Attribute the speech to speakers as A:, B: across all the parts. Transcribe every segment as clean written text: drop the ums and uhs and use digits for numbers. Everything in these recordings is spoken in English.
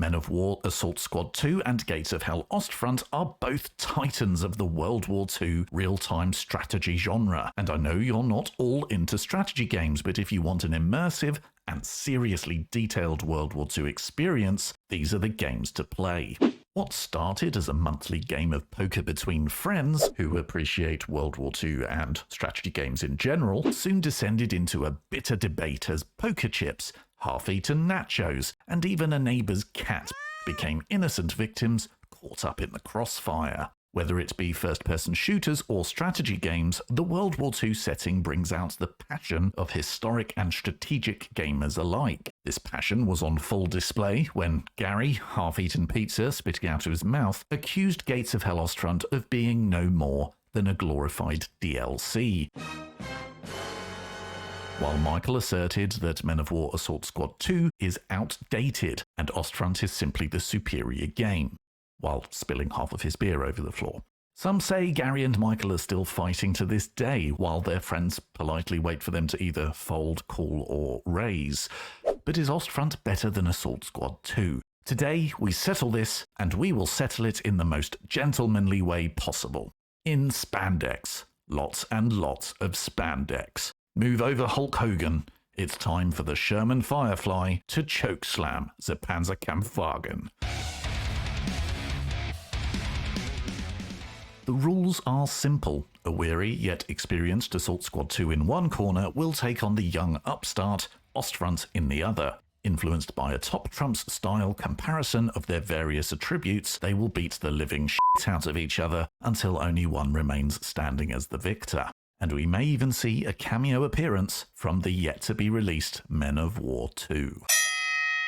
A: Men of War Assault Squad 2 and Gates of Hell Ostfront are both titans of the World War II real-time strategy genre, and I know you're not all into strategy games, but if you want an immersive and seriously detailed World War II experience, these are the games to play. What started as a monthly game of poker between friends who appreciate World War II and strategy games in general soon descended into a bitter debate as poker chips, half-eaten nachos, and even a neighbour's cat became innocent victims caught up in the crossfire. Whether it be first-person shooters or strategy games, the World War II setting brings out the passion of historic and strategic gamers alike. This passion was on full display when Gary, half-eaten pizza spitting out of his mouth, accused Gates of Hell Ostfront of being no more than a glorified DLC. While Michael asserted that Men of War Assault Squad 2 is outdated and Ostfront is simply the superior game, while spilling half of his beer over the floor. Some say Gary and Michael are still fighting to this day, while their friends politely wait for them to either fold, call, or raise. But is Ostfront better than Assault Squad 2? Today, we settle this, and we will settle it in the most gentlemanly way possible. In spandex. Lots and lots of spandex. Move over Hulk Hogan. It's time for the Sherman Firefly to chokeslam the Panzerkampfwagen. The rules are simple. A weary yet experienced Assault Squad 2 in one corner will take on the young upstart Ostfront in the other. Influenced by a top trumps style comparison of their various attributes, they will beat the living shit out of each other until only one remains standing as the victor. And we may even see a cameo appearance from the yet-to-be-released Men of War 2.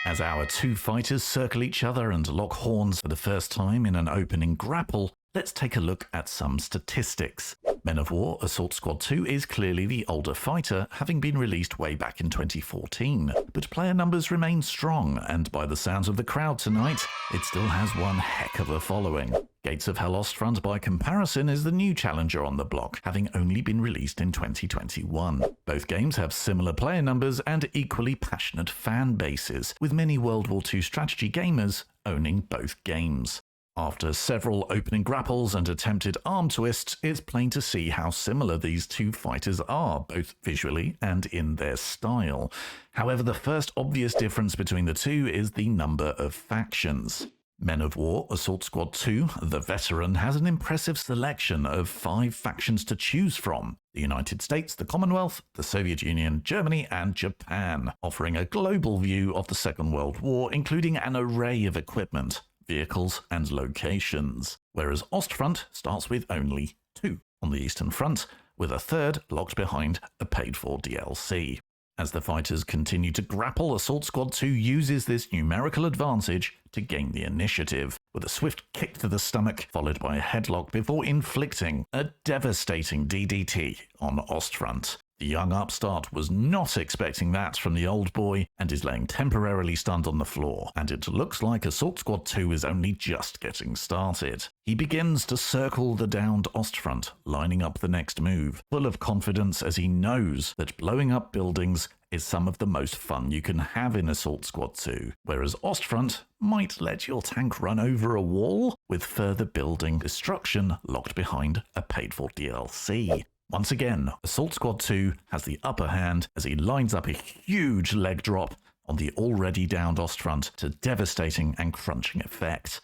A: As our two fighters circle each other and lock horns for the first time in an opening grapple, let's take a look at some statistics. Men of War Assault Squad 2 is clearly the older fighter, having been released way back in 2014. But player numbers remain strong, and by the sounds of the crowd tonight, it still has one heck of a following. Gates of Hell Ostfront, by comparison, is the new challenger on the block, having only been released in 2021. Both games have similar player numbers and equally passionate fan bases, with many World War II strategy gamers owning both games. After several opening grapples and attempted arm twists, it's plain to see how similar these two fighters are, both visually and in their style. However, the first obvious difference between the two is the number of factions. Men of War Assault Squad 2, the veteran, has an impressive selection of 5 factions to choose from: the United States, the Commonwealth, the Soviet Union, Germany, and Japan, offering a global view of the Second World War, including an array of equipment, vehicles, and locations, whereas Ostfront starts with only 2 on the Eastern Front, with a third locked behind a paid-for DLC. As the fighters continue to grapple, Assault Squad 2 uses this numerical advantage to gain the initiative, with a swift kick to the stomach followed by a headlock before inflicting a devastating DDT on Ostfront. The young upstart was not expecting that from the old boy and is laying temporarily stunned on the floor, and it looks like Assault Squad 2 is only just getting started. He begins to circle the downed Ostfront, lining up the next move, full of confidence as he knows that blowing up buildings is some of the most fun you can have in Assault Squad 2, whereas Ostfront might let your tank run over a wall, with further building destruction locked behind a paid-for DLC. Once again, Assault Squad 2 has the upper hand as he lines up a huge leg drop on the already downed Ostfront to devastating and crunching effect.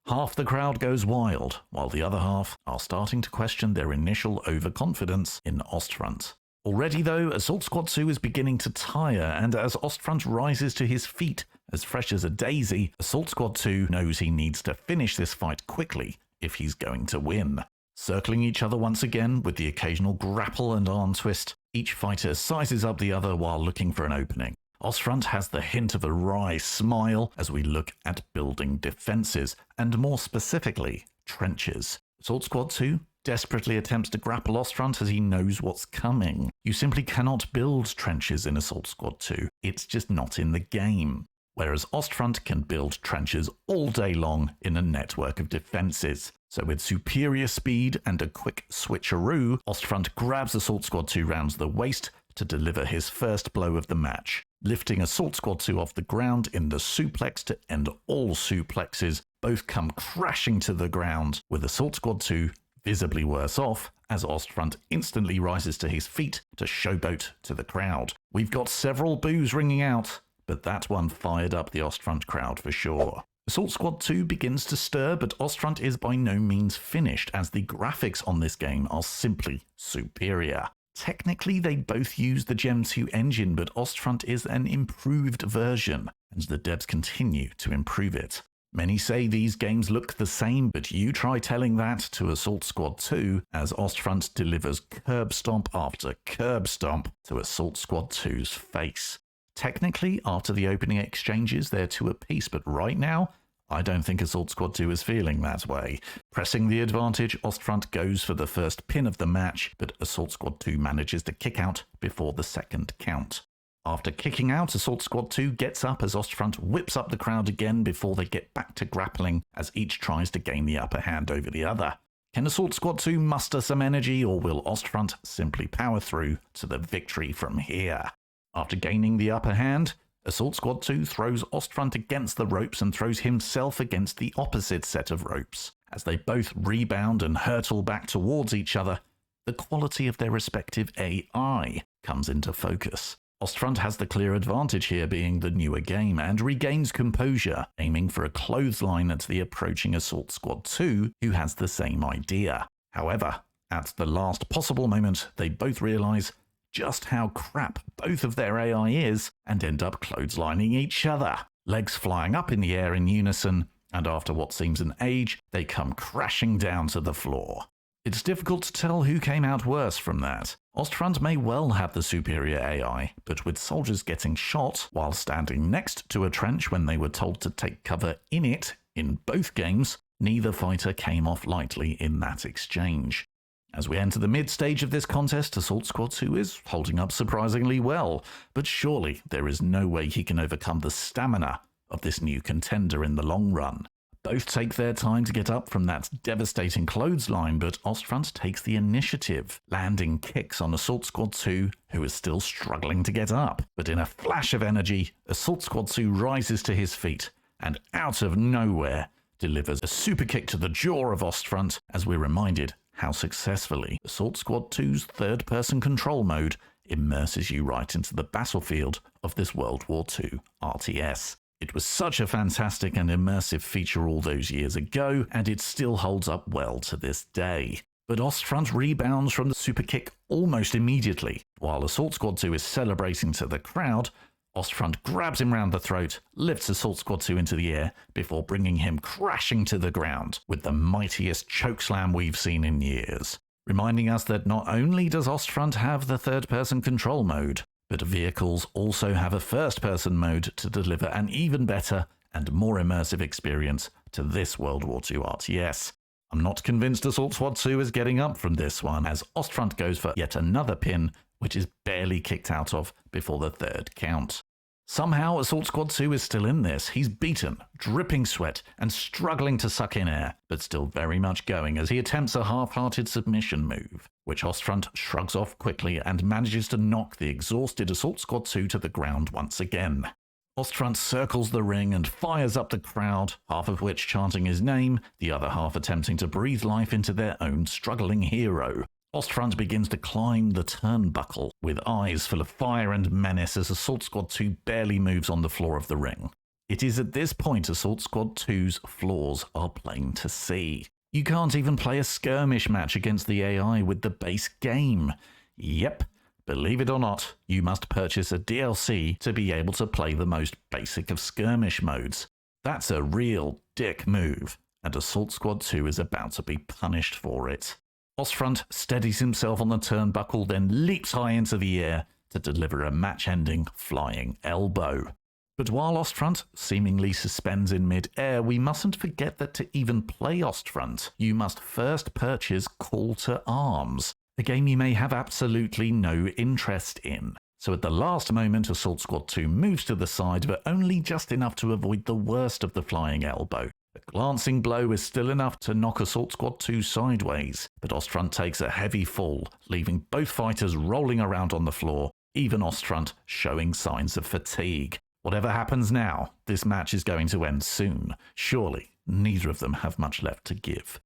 A: Half the crowd goes wild, while the other half are starting to question their initial overconfidence in Ostfront. Already though, Assault Squad 2 is beginning to tire, and as Ostfront rises to his feet, as fresh as a daisy, Assault Squad 2 knows he needs to finish this fight quickly if he's going to win. Circling each other once again with the occasional grapple and arm twist, each fighter sizes up the other while looking for an opening. Ostfront has the hint of a wry smile as we look at building defenses, and more specifically, trenches. Assault Squad 2 desperately attempts to grapple Ostfront as he knows what's coming. You simply cannot build trenches in Assault Squad 2, it's just not in the game. Whereas Ostfront can build trenches all day long in a network of defenses. So with superior speed and a quick switcheroo, Ostfront grabs Assault Squad 2 round the waist to deliver his first blow of the match. lifting Assault Squad 2 off the ground in the suplex to end all suplexes. Both come crashing to the ground, with Assault Squad 2 visibly worse off, as Ostfront instantly rises to his feet to showboat to the crowd. We've got several boos ringing out, but that one fired up the Ostfront crowd for sure. Assault Squad 2 begins to stir, but Ostfront is by no means finished, as the graphics on this game are simply superior. Technically, they both use the Gen 2 engine, but Ostfront is an improved version, and the devs continue to improve it. Many say these games look the same, but you try telling that to Assault Squad 2, as Ostfront delivers curb stomp after curb stomp to Assault Squad 2's face. Technically, after the opening exchanges, they're two apiece, but right now, I don't think Assault Squad 2 is feeling that way. Pressing the advantage, Ostfront goes for the first pin of the match, but Assault Squad 2 manages to kick out before the second count. After kicking out, Assault Squad 2 gets up as Ostfront whips up the crowd again before they get back to grappling, as each tries to gain the upper hand over the other. Can Assault Squad 2 muster some energy, or will Ostfront simply power through to the victory from here? After gaining the upper hand, Assault Squad 2 throws Ostfront against the ropes and throws himself against the opposite set of ropes. As they both rebound and hurtle back towards each other, the quality of their respective AI comes into focus. Ostfront has the clear advantage here, being the newer game, and regains composure, aiming for a clothesline at the approaching Assault Squad 2, who has the same idea. However, at the last possible moment, they both realize just how crap both of their AI is, and end up clotheslining each other. Legs flying up in the air in unison, and after what seems an age, they come crashing down to the floor. It's difficult to tell who came out worse from that. Ostfront may well have the superior AI, but with soldiers getting shot while standing next to a trench when they were told to take cover in it in both games, neither fighter came off lightly in that exchange. As we enter the mid-stage of this contest, Assault Squad 2 is holding up surprisingly well, but surely there is no way he can overcome the stamina of this new contender in the long run. Both take their time to get up from that devastating clothesline, but Ostfront takes the initiative, landing kicks on Assault Squad 2, who is still struggling to get up. But in a flash of energy, Assault Squad 2 rises to his feet, and out of nowhere, delivers a super kick to the jaw of Ostfront, as we're reminded how successfully Assault Squad 2's third-person control mode immerses you right into the battlefield of this World War II RTS. It was such a fantastic and immersive feature all those years ago, and it still holds up well to this day. But Ostfront rebounds from the super kick almost immediately. While Assault Squad 2 is celebrating to the crowd, Ostfront grabs him round the throat, lifts Assault Squad 2 into the air before bringing him crashing to the ground with the mightiest chokeslam we've seen in years. Reminding us that not only does Ostfront have the third-person control mode, but vehicles also have a first-person mode to deliver an even better and more immersive experience to this World War II RTS. I'm not convinced Assault Squad 2 is getting up from this one, as Ostfront goes for yet another pin, which is barely kicked out of before the third count. Somehow, Assault Squad 2 is still in this. He's beaten, dripping sweat, and struggling to suck in air, but still very much going as he attempts a half-hearted submission move, which Ostfront shrugs off quickly and manages to knock the exhausted Assault Squad 2 to the ground once again. Ostfront circles the ring and fires up the crowd, half of which chanting his name, the other half attempting to breathe life into their own struggling hero. Ostfront begins to climb the turnbuckle, with eyes full of fire and menace as Assault Squad 2 barely moves on the floor of the ring. It is at this point Assault Squad 2's flaws are plain to see. You can't even play a skirmish match against the AI with the base game. Yep, believe it or not, you must purchase a DLC to be able to play the most basic of skirmish modes. That's a real dick move, and Assault Squad 2 is about to be punished for it. Ostfront steadies himself on the turnbuckle, then leaps high into the air to deliver a match-ending flying elbow. But while Ostfront seemingly suspends in mid-air, we mustn't forget that to even play Ostfront, you must first purchase Call to Arms, a game you may have absolutely no interest in. So at the last moment, Assault Squad 2 moves to the side, but only just enough to avoid the worst of the flying elbow. A glancing blow is still enough to knock Assault Squad 2 sideways, but Ostfront takes a heavy fall, leaving both fighters rolling around on the floor even Ostfront showing signs of fatigue. Whatever happens now, this match is going to end soon. Surely, neither of them have much left to give.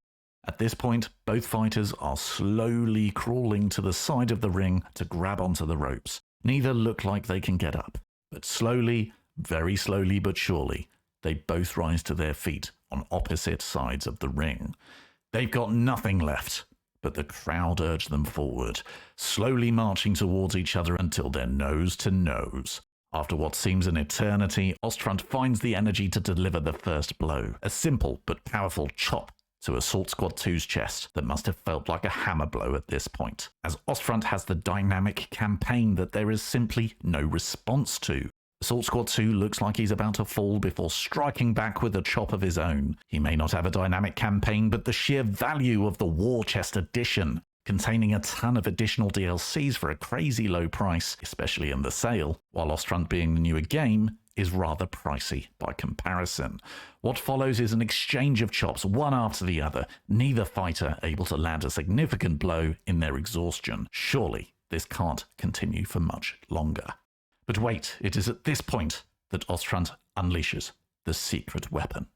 A: At this point, both fighters are slowly crawling to the side of the ring to grab onto the ropes. Neither look like they can get up, but slowly, very slowly but surely, they both rise to their feet on opposite sides of the ring. They've got nothing left, but the crowd urge them forward, slowly marching towards each other until they're nose to nose. After what seems an eternity, Ostfront finds the energy to deliver the first blow, a simple but powerful chop to Assault Squad 2's chest that must have felt like a hammer blow at this point, as Ostfront has the dynamic campaign that there is simply no response to. Assault Squad 2 looks like he's about to fall before striking back with a chop of his own. He may not have a dynamic campaign, but the sheer value of the War Chest edition, containing a ton of additional DLCs for a crazy low price, especially in the sale, while Ostfront being the newer game, is rather pricey by comparison. What follows is an exchange of chops, one after the other, neither fighter able to land a significant blow in their exhaustion. Surely this can't continue for much longer. But wait, it is at this point that Ostfront unleashes the secret weapon.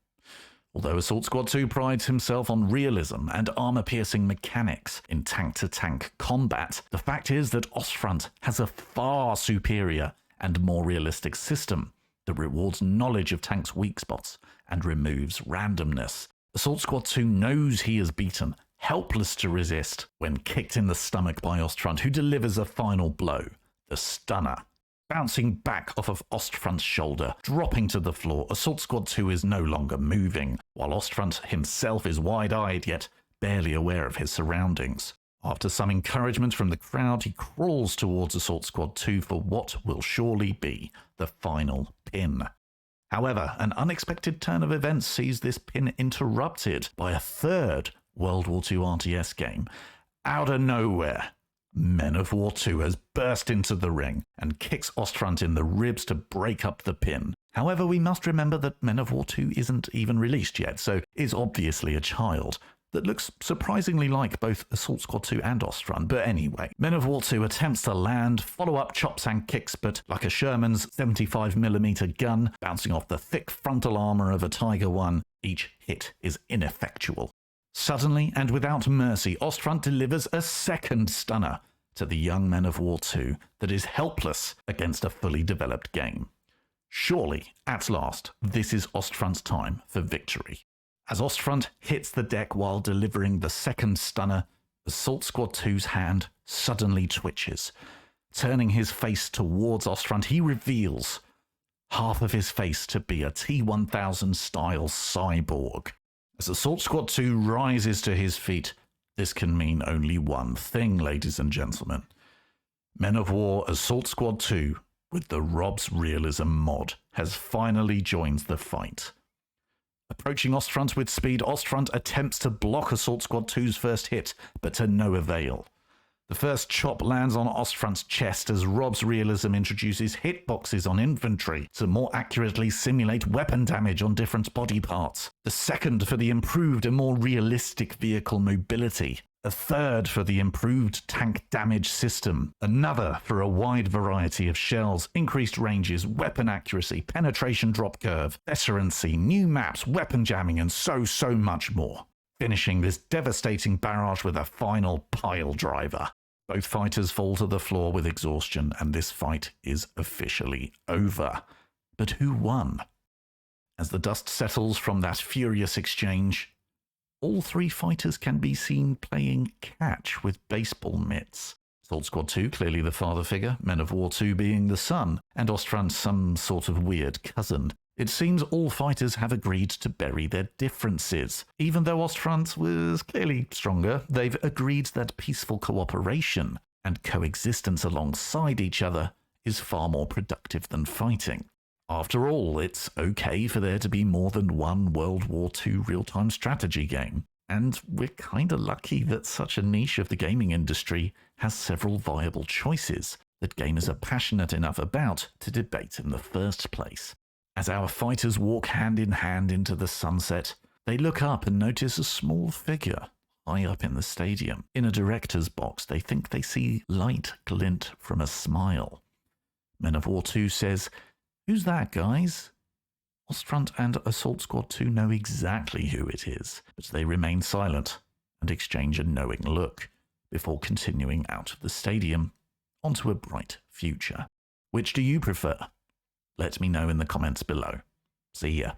A: Although Assault Squad 2 prides himself on realism and armor-piercing mechanics in tank-to-tank combat, the fact is that Ostfront has a far superior and more realistic system that rewards knowledge of tanks' weak spots and removes randomness. Assault Squad 2 knows he is beaten, helpless to resist, when kicked in the stomach by Ostfront, who delivers a final blow, the stunner. Bouncing back off of Ostfront's shoulder, dropping to the floor, Assault Squad 2 is no longer moving, while Ostfront himself is wide-eyed yet barely aware of his surroundings. After some encouragement from the crowd, he crawls towards Assault Squad 2 for what will surely be the final pin. However, an unexpected turn of events sees this pin interrupted by a third World War II RTS game. Out of nowhere, Men of War 2 has burst into the ring and kicks Ostfront in the ribs to break up the pin. However, we must remember that Men of War 2 isn't even released yet, so is obviously a child that looks surprisingly like both Assault Squad 2 and Ostfront. But anyway, Men of War 2 attempts to land, follow-up chops and kicks, but like a Sherman's 75mm gun bouncing off the thick frontal armor of a Tiger I, each hit is ineffectual. Suddenly, and without mercy, Ostfront delivers a second stunner to the young Men of War 2 that is helpless against a fully developed game. Surely, at last, this is Ostfront's time for victory. As Ostfront hits the deck while delivering the second stunner, Assault Squad 2's hand suddenly twitches. Turning his face towards Ostfront, he reveals half of his face to be a T-1000 style cyborg. As Assault Squad 2 rises to his feet, this can mean only one thing, ladies and gentlemen. Men of War Assault Squad 2, with the Rob's Realism mod, has finally joined the fight. Approaching Ostfront with speed, Ostfront attempts to block Assault Squad 2's first hit, but to no avail. The first chop lands on Ostfront's chest as Rob's Realism introduces hitboxes on infantry to more accurately simulate weapon damage on different body parts. The second for the improved and more realistic vehicle mobility. A third for the improved tank damage system. Another for a wide variety of shells, increased ranges, weapon accuracy, penetration drop curve, veterancy, new maps, weapon jamming, and so much more. Finishing this devastating barrage with a final pile driver. Both fighters fall to the floor with exhaustion, and this fight is officially over. But who won? As the dust settles from that furious exchange, all three fighters can be seen playing catch with baseball mitts. Assault Squad 2 clearly the father figure, Men of War 2 being the son, and Ostfront some sort of weird cousin. It seems all fighters have agreed to bury their differences. Even though Ostfront was clearly stronger, they've agreed that peaceful cooperation and coexistence alongside each other is far more productive than fighting. After all, it's okay for there to be more than one World War II real-time strategy game. And we're kinda lucky that such a niche of the gaming industry has several viable choices that gamers are passionate enough about to debate in the first place. As our fighters walk hand in hand into the sunset, they look up and notice a small figure high up in the stadium. In a director's box, they think they see light glint from a smile. Men of War 2 says, "Who's that, guys?" Ostfront and Assault Squad 2 know exactly who it is, but they remain silent and exchange a knowing look before continuing out of the stadium onto a bright future. Which do you prefer? Let me know in the comments below. See ya.